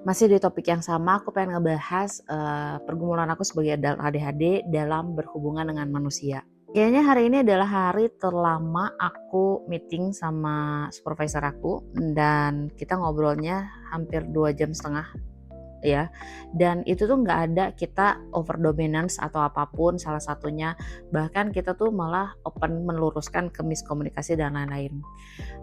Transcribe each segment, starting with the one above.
Masih di topik yang sama, aku pengen ngebahas, pergumulan aku sebagai ADHD dalam berhubungan dengan manusia. Kayaknya hari ini adalah hari terlama aku meeting sama supervisor aku dan kita ngobrolnya hampir 2,5 jam ya, dan itu tuh nggak ada kita over dominance atau apapun salah satunya, bahkan kita tuh malah open meluruskan ke miskomunikasi dan lain-lain.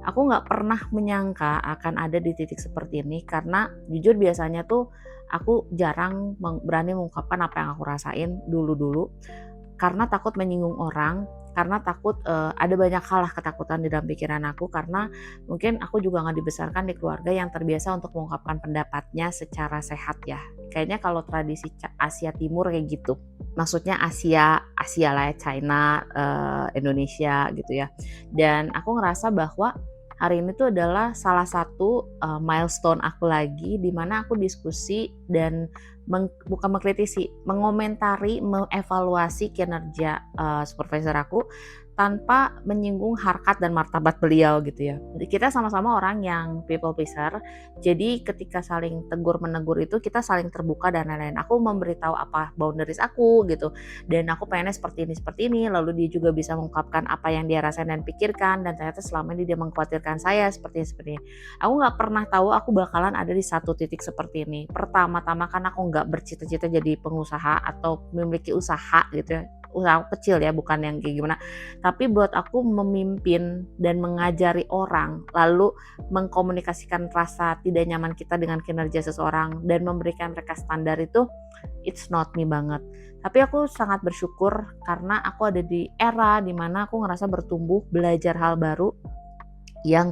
Aku nggak pernah menyangka akan ada di titik seperti ini karena jujur biasanya tuh aku jarang berani mengungkapkan apa yang aku rasain dulu-dulu karena takut menyinggung orang, karena takut, ada banyak hal lah ketakutan di dalam pikiran aku karena mungkin aku juga nggak dibesarkan di keluarga yang terbiasa untuk mengungkapkan pendapatnya secara sehat ya. Kayaknya kalau tradisi Asia Timur kayak gitu. Maksudnya Asia lah ya, China, Indonesia gitu ya. Dan aku ngerasa bahwa hari ini tuh adalah salah satu, milestone aku lagi di mana aku diskusi dan bukan mengkritisi, mengomentari, mengevaluasi kinerja, supervisor aku tanpa menyinggung harkat dan martabat beliau gitu ya. Kita sama-sama orang yang people pleaser, jadi ketika saling tegur menegur itu kita saling terbuka dan lain-lain. Aku memberitahu apa boundaries aku gitu, dan aku pengennya seperti ini, lalu dia juga bisa mengungkapkan apa yang dia rasain dan pikirkan, dan ternyata selama ini dia mengkhawatirkan saya seperti ini. Aku nggak pernah tahu aku bakalan ada di satu titik seperti ini. Pertama-tama kan aku nggak bercita-cita jadi pengusaha atau memiliki usaha gitu ya, usaha kecil ya, bukan yang kayak gimana. Tapi buat aku memimpin dan mengajari orang, lalu mengkomunikasikan rasa tidak nyaman kita dengan kinerja seseorang dan memberikan mereka standar itu, it's not me banget. Tapi aku sangat bersyukur karena aku ada di era dimana aku ngerasa bertumbuh, belajar hal baru yang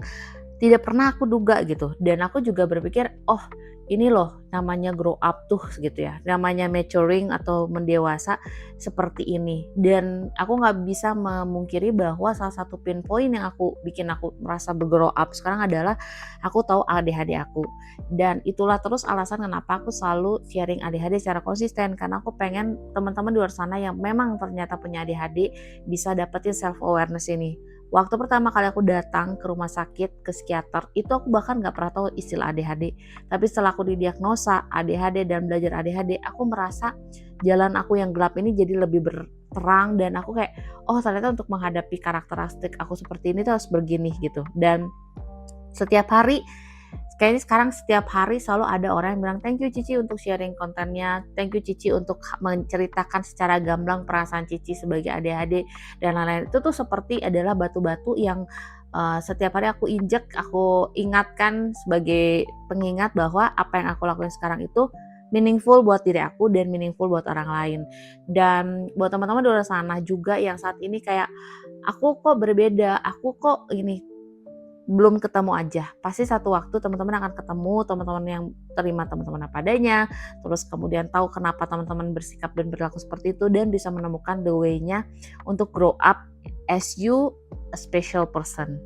tidak pernah aku duga gitu, dan aku juga berpikir, "Oh, ini loh namanya grow up tuh," gitu ya, namanya maturing atau mendewasa seperti ini. Dan aku nggak bisa memungkiri bahwa salah satu pain point yang bikin aku merasa grow up sekarang adalah aku tahu ADHD aku. Dan itulah terus alasan kenapa aku selalu sharing ADHD secara konsisten, karena aku pengen teman-teman di luar sana yang memang ternyata punya ADHD bisa dapetin self awareness ini. Waktu pertama kali aku datang ke rumah sakit, ke psikiater, itu aku bahkan nggak pernah tahu istilah ADHD. Tapi setelah aku didiagnosa ADHD dan belajar ADHD, aku merasa jalan aku yang gelap ini jadi lebih berterang dan aku kayak, oh ternyata untuk menghadapi karakteristik aku seperti ini tuh harus begini gitu. Dan setiap hari, kayaknya sekarang setiap hari selalu ada orang yang bilang, "Thank you Cici untuk sharing kontennya, thank you Cici untuk menceritakan secara gamblang perasaan Cici sebagai ADHD," dan lain-lain. Itu tuh seperti adalah batu-batu yang, setiap hari aku injek, aku ingatkan sebagai pengingat bahwa apa yang aku lakuin sekarang itu meaningful buat diri aku dan meaningful buat orang lain. Dan buat teman-teman di luar sana juga yang saat ini kayak, "Aku kok berbeda, aku kok ini," belum ketemu aja. Pasti satu waktu teman-teman akan ketemu, teman-teman yang terima teman-teman apa adanya, terus kemudian tahu kenapa teman-teman bersikap dan berlaku seperti itu dan bisa menemukan the way-nya untuk grow up as you a special person.